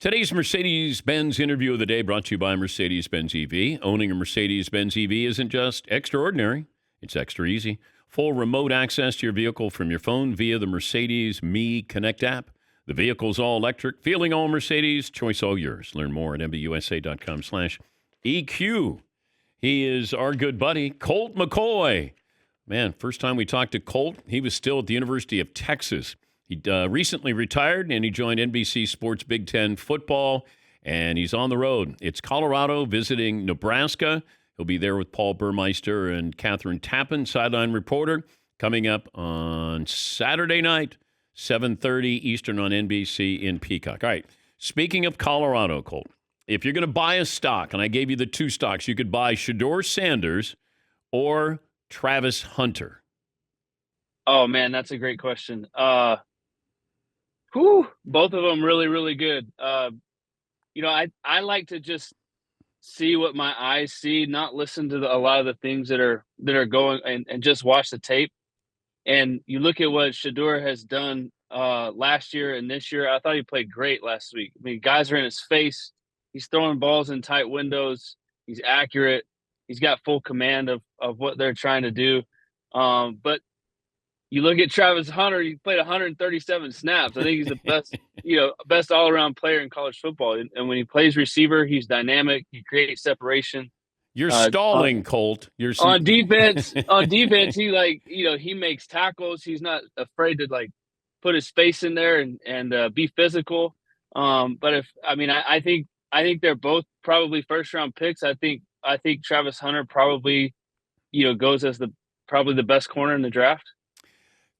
Today's Mercedes-Benz interview of the day brought to you by Mercedes-Benz EV. Owning a Mercedes-Benz EV isn't just extraordinary, it's extra easy. Full remote access to your vehicle from your phone via the Mercedes Me Connect app. The vehicle's all electric, feeling all Mercedes, choice all yours. Learn more at mbusa.com/EQ. He is our good buddy, Colt McCoy. Man, first time we talked to Colt, he was still at the University of Texas. He recently retired, and he joined NBC Sports Big Ten football, and he's on the road. It's Colorado visiting Nebraska. He'll be there with Paul Burmeister and Catherine Tappan, sideline reporter, coming up on Saturday night, 7:30 Eastern on NBC in Peacock. All right, speaking of Colorado, Colt, if you're going to buy a stock, and I gave you the two stocks, you could buy Shedeur Sanders or Travis Hunter. Oh, man, that's a great question. Both of them really, really good. I like to just see what my eyes see, not listen to a lot of the things that are going and just watch the tape. And you look at what Shedeur has done last year and this year. I thought he played great last week. I mean, guys are in his face. He's throwing balls in tight windows. He's accurate. He's got full command of what they're trying to do. But you look at Travis Hunter, he played 137 snaps. I think he's the best, best all-around player in college football. And when he plays receiver, he's dynamic. He creates separation. You're stalling, Colt. You're on defense. On defense, he makes tackles. He's not afraid to put his face in there and be physical. But I think they're both probably first-round picks. I think Travis Hunter probably, goes as probably the best corner in the draft.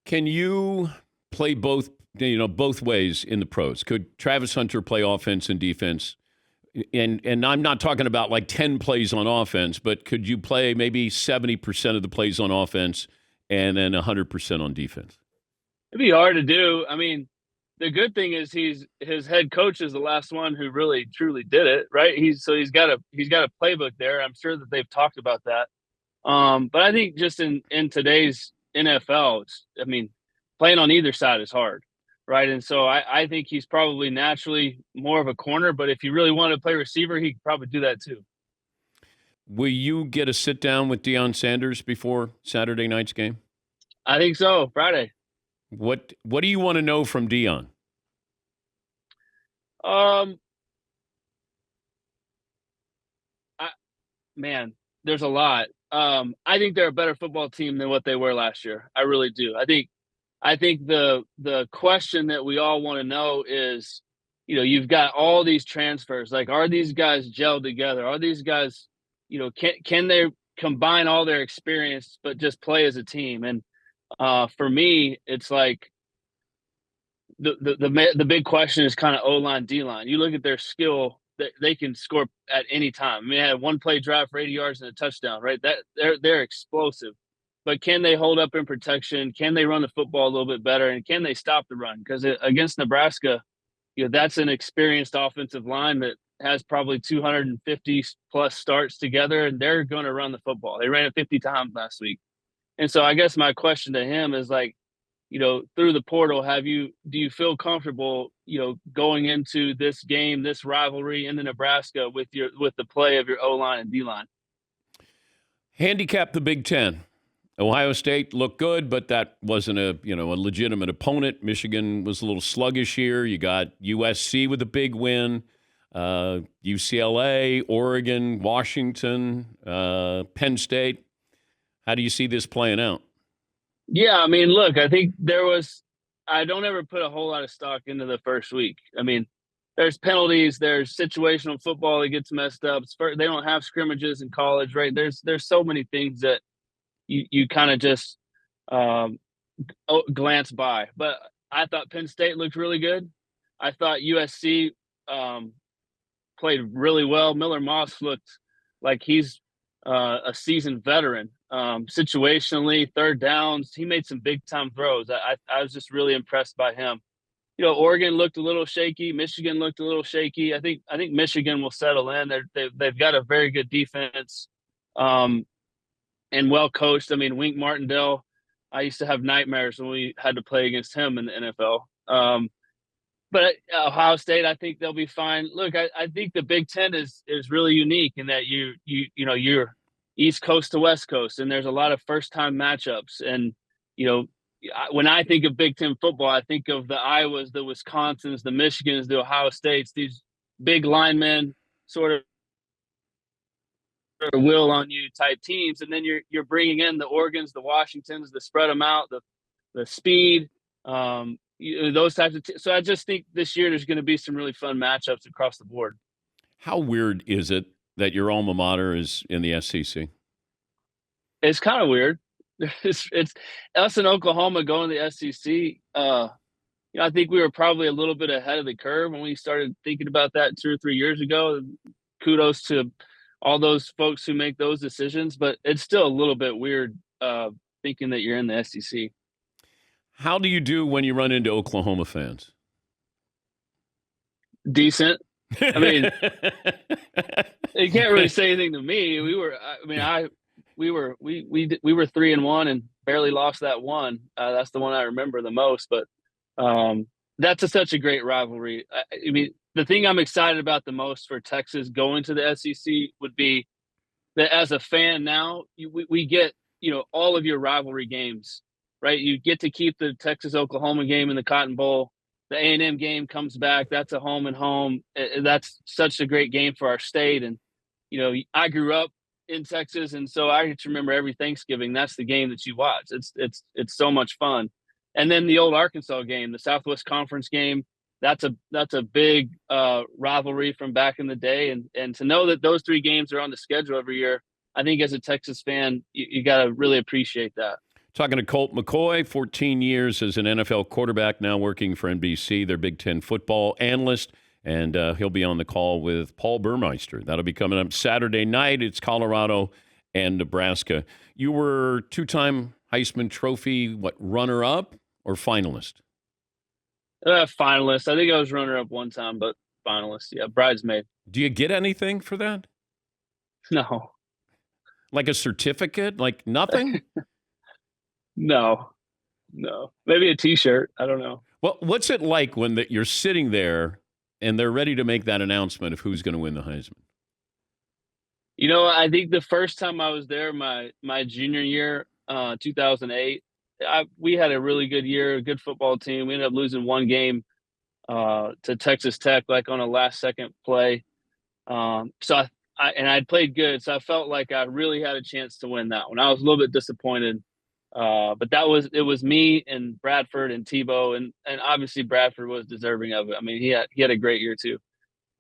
Can you play both ways in the pros? Could Travis Hunter play offense and defense? And I'm not talking about 10 plays on offense, but could you play maybe 70% of the plays on offense and then 100% on defense? It'd be hard to do. I mean, the good thing is his head coach is the last one who really truly did it, right? He's got a playbook there. I'm sure that they've talked about that. But I think just in today's NFL, playing on either side is hard, right? And so I think he's probably naturally more of a corner, but if you really want to play receiver, he could probably do that too. Will you get a sit down with Deion Sanders before Saturday night's game? I think so, Friday. What do you want to know from Deion? There's a lot. I think they're a better football team than what they were last year. I really do. I think the question that we all want to know is, you've got all these transfers. Are these guys gelled together? Are these guys, can they combine all their experience but just play as a team? And for me, it's the big question is kind of O-line, D-line. You look at their skill. They can score at any time. I mean, I had one play drive for 80 yards and a touchdown, right? That they're explosive, but can they hold up in protection? Can they run the football a little bit better? And can they stop the run? Because against Nebraska, that's an experienced offensive line that has probably 250 plus starts together, and they're going to run the football. They ran it 50 times last week. And so I guess my question to him is through the portal, do you feel comfortable, going into this game, this rivalry in Nebraska with the play of your O-line and D-line? Handicap the Big Ten. Ohio State looked good, but that wasn't a legitimate opponent. Michigan was a little sluggish here. You got USC with a big win, UCLA, Oregon, Washington, Penn State. How do you see this playing out? Yeah, look, I think I don't ever put a whole lot of stock into the first week. There's penalties, there's situational football that gets messed up. They don't have scrimmages in college, right? There's so many things that you kind of just glance by. But I thought Penn State looked really good. I thought USC played really well. Miller Moss looked like he's a seasoned veteran. Situationally, third downs, he made some big time throws. I was just really impressed by him. Oregon looked a little shaky. Michigan looked a little shaky. I think Michigan will settle in. They've got a very good defense, and well coached. Wink Martindale, I used to have nightmares when we had to play against him in the NFL. But Ohio State, I think they'll be fine. Look, I think the Big Ten is really unique in that you're East Coast to West Coast, and there's a lot of first time matchups. And when I think of Big Ten football, I think of the Iowas, the Wisconsins, the Michigans, the Ohio States, these big linemen, sort of will on you type teams, and then you're bringing in the Oregons, the Washingtons, the spread them out, the speed. Those types of so I just think this year there's going to be some really fun matchups across the board. How weird is it that your alma mater is in the SEC? It's kind of weird. It's us in Oklahoma going to the SEC. I think we were probably a little bit ahead of the curve when we started thinking about that 2 or 3 years ago. Kudos to all those folks who make those decisions, but it's still a little bit weird thinking that you're in the SEC. How do you do when you run into Oklahoma fans? Decent. I mean, you can't really say anything to me. We were 3-1 and barely lost that one. That's the one I remember the most. But that's such a great rivalry. I mean, the thing I'm excited about the most for Texas going to the SEC would be that as a fan now, we get all of your rivalry games. Right, you get to keep the Texas-Oklahoma game in the Cotton Bowl. The A&M game comes back. That's a home and home. That's such a great game for our state. And I grew up in Texas, and so I just remember every Thanksgiving. That's the game that you watch. It's so much fun. And then the old Arkansas game, the Southwest Conference game. That's a big rivalry from back in the day. And to know that those 3 games are on the schedule every year, I think as a Texas fan, you got to really appreciate that. Talking to Colt McCoy, 14 years as an NFL quarterback, now working for NBC, their Big Ten football analyst, and he'll be on the call with Paul Burmeister. That'll be coming up Saturday night. It's Colorado and Nebraska. You were 2-time Heisman Trophy, runner-up or finalist? Finalist. I think I was runner-up one time, but finalist. Yeah, bridesmaid. Do you get anything for that? No. Like a certificate? Like nothing? No. Maybe a T-shirt. I don't know. Well, what's it like when you're sitting there and they're ready to make that announcement of who's going to win the Heisman? I think the first time I was there, my junior year, 2008, we had a really good year, a good football team. We ended up losing one game to Texas Tech, like on a last-second play. So I'd played good, so I felt like I really had a chance to win that one. I was a little bit disappointed. But it was me and Bradford and Tebow, and obviously Bradford was deserving of it. I mean, he had a great year too.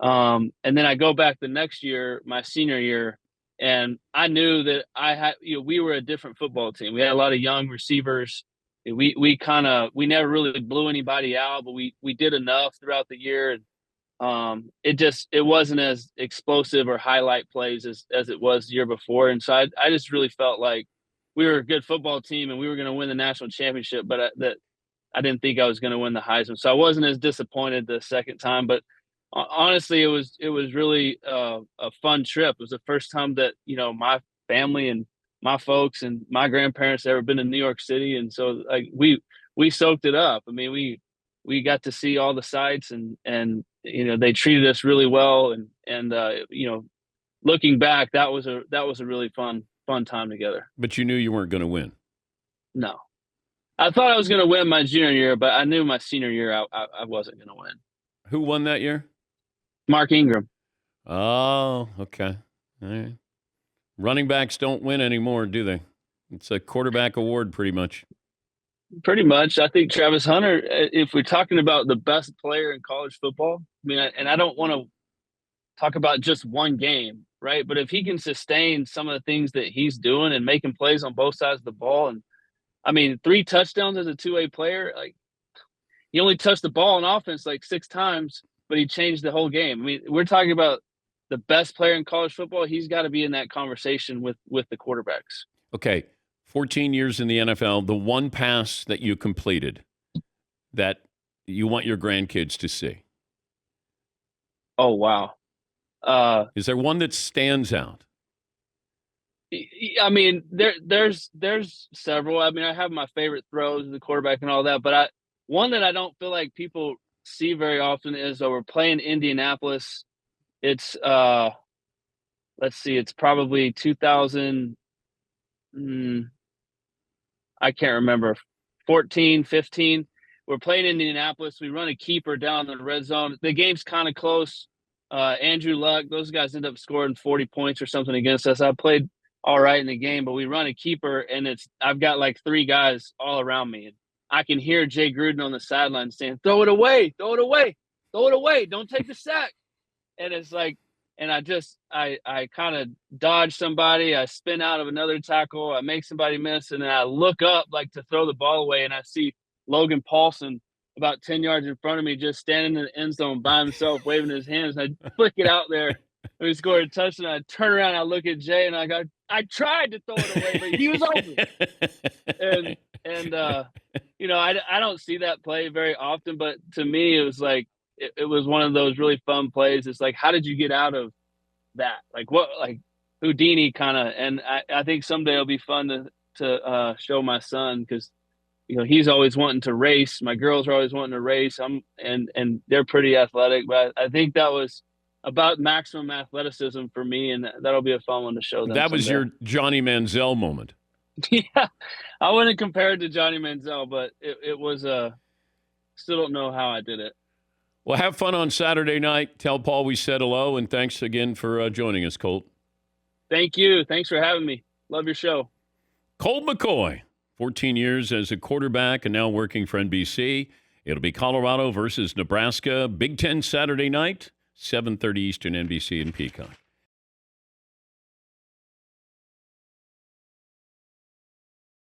And then I go back the next year, my senior year, and I knew that we were a different football team. We had a lot of young receivers. We never really blew anybody out, but we did enough throughout the year. And it wasn't as explosive or highlight plays as it was the year before. And so I just really felt like we were a good football team and we were going to win the national championship, but I didn't think I was going to win the Heisman. So I wasn't as disappointed the second time, but honestly, it was really a fun trip. It was the first time that, my family and my folks and my grandparents ever been to New York City. And so like we soaked it up. I mean, we got to see all the sights and they treated us really well. And looking back, that was a really fun time together. But you knew you weren't going to win. No, I thought I was going to win my junior year, but I knew my senior year I wasn't going to win. Who won that year? Mark Ingram. Oh, okay. All right. Running backs don't win anymore, do they? It's a quarterback award, pretty much. Pretty much. I think Travis Hunter, if we're talking about the best player in college football, I mean, and I don't want to talk about just one game, right? But if he can sustain some of the things that he's doing and making plays on both sides of the ball, and I mean, 3 touchdowns as a two-way player, like he only touched the ball in offense like 6 times, but he changed the whole game. I mean, we're talking about the best player in college football. He's got to be in that conversation with the quarterbacks. Okay, 14 years in the NFL, the one pass that you completed that you want your grandkids to see. Oh, wow. Is there one that stands out? I mean, there's several. I mean, I have my favorite throws as the quarterback and all that, but one that I don't feel like people see very often is we're playing Indianapolis. It's let's see, it's probably 2000. I can't remember, 14, 15. We're playing Indianapolis. We run a keeper down the red zone. The game's kind of close. Andrew Luck, those guys end up scoring 40 points or something against us. I played all right in the game, but we run a keeper, and I've got like 3 guys all around me. And I can hear Jay Gruden on the sideline saying, throw it away, throw it away, throw it away, don't take the sack. And it's like, and I kind of dodge somebody. I spin out of another tackle. I make somebody miss, and then I look up like to throw the ball away, and I see Logan Paulson about 10 yards in front of me just standing in the end zone by himself, waving his hands. And I flick it out there. We scored a touchdown. I turn around, I look at Jay, and I go, I tried to throw it away, but he was open. And you know, I don't see that play very often, but to me, it was like, it was one of those really fun plays. It's like, how did you get out of that? Like what, like Houdini kind of, and I think someday it'll be fun to show my son, because, you know, he's always wanting to race. My girls are always wanting to race. And they're pretty athletic, but I think that was about maximum athleticism for me, and that'll be a fun one to show them. That was someday. your Johnny Manziel moment. Yeah, I wouldn't compare it to Johnny Manziel, but it was still don't know how I did it. Well, have fun on Saturday night. Tell Paul we said hello, and thanks again for joining us, Colt. Thank you. Thanks for having me. Love your show. Colt McCoy, 14 years as a quarterback and now working for NBC. It'll be Colorado versus Nebraska, Big Ten Saturday night, 7:30 Eastern, NBC and Peacock.